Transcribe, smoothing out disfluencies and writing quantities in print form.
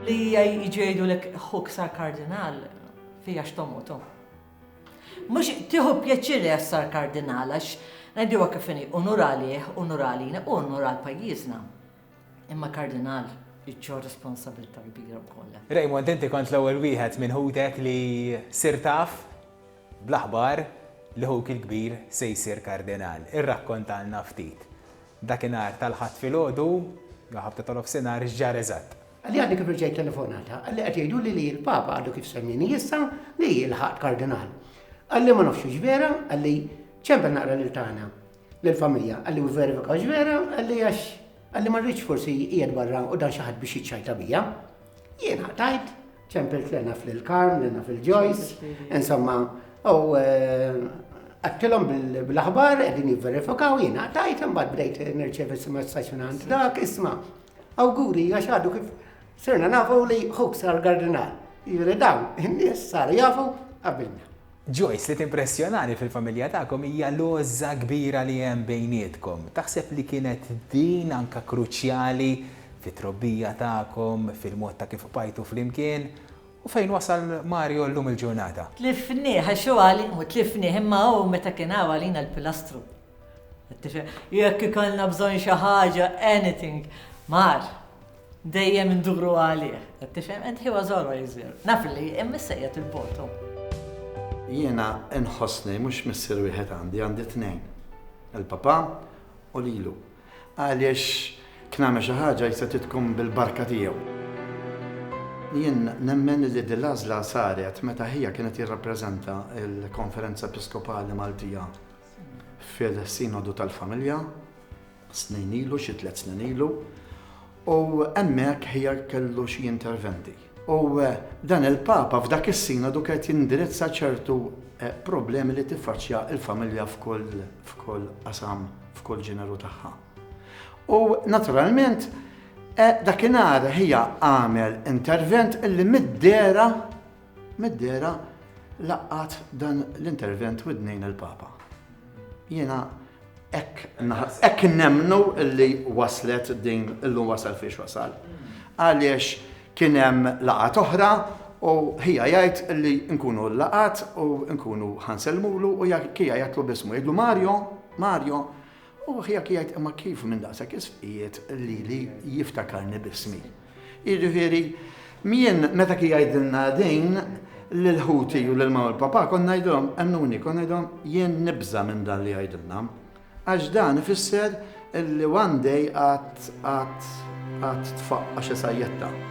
li jgħidu l ħuk sar kardinal fija x'tomutu. Mux tiħu pjaċiri sar kardinal għax ngħidu kifini onoralina u onoral pajjiżna. Imma kardinal iċċu responsabilità kbira wkoll. Raymond, inti kont l-ewwel wieħed minn ħudek li sir taf bl-aħbar li ħuk il-kbir se jsir kardinal. Irrakkontalna ftit. Dakinhar tal-ħadd filgħodu, ħabta tal-ofsinhar x'ġar eżatt. Għalli għaddi kif rġejt telefonata, għalli għat jgħidu li l-Papa għaddu kif semmini jissa li l-ħat kardinal. Għalli ma nafxu ġvera, għalli ċempel naqra l-tana, l-familja, għalli u verifika ġvera, għalli għax, għalli marriċ forsi jgħed barra u dan xaħat biex jitċajta bija. Jien ħatajt, ċempel l-ena fil-Karm, l-ena fil-Joyce, insomma, u għattilom bil-aħbar, għedin jivverifikaw, jien ħatajt, mbagħad bdejt nirċevi s-messazzjonant dak, isma, awguri, għax għadu kif sirna nafu li ħuk sar kardinal. Jivri dawn, n-nies sar jafu qabilna. Joyce, li timpressjonani fil-familja tagħkom hija logħża kbira li hemm bejnietkom. Taħseb li kienet din anka kruċjali fit-trobbija tagħkom, fil-mod ta' kif bajtu flimkien u fejn wasal Mario llum il-ġurnata. Tlifnieh għax għali, u tlifnieh imma hu meta kien għalina l-pilastru. Jekk ikollna bżonn xi ħaġa, anything, Mar, dejjem induru għalih. Tifhem, and he was always there. Naf li hemm sejjed il-botu. Jiena nħossni mhux missier wieħed għandi tnejn. Il-papa u lilu. Għaliex kien għamel xi ħaġa jista' tkun bil-barka tiegħu. Jien nemmen li l-għażla saret meta hija kienet jirrappreżenta l-Konferenza Episkopali Maltija fil-Sinodu tal-Familja, snin ilu, xi 3 snin ilu, u hemmhekk hija kellu xi interventi. U dan il-Papa f'dak is-sinodu kienet jindirizza ċertu problemi li tiffaċċja l-familja f'kull qasam, f'kull ġeneru tagħha. U naturalment dakinhar hija għamel intervent illi mid-dera laqqat dan l-intervent widnejn il-Papa. Jiena hekk nemmnu illi waslet din illum wasal fiex wasal. Għaliex kien hemm laqat oħra u hija jgħid li nkunu laqat u nkunu ħanselmulu u hija jgħidlu bismu jgħidlu Mario u hija jgħid imma kif minn daqshekk isfijiet li jiftakarni bismi. Jiġifieri mien meta kien jgħidilna din lil-ħuti u lil-mamma u l-papa konna ngħidulhom ennuni konna ngħidulhom jien nibża minn dan li jgħidilna. Għax dan ifisser li one day għad tfaqqa xi sajjetta.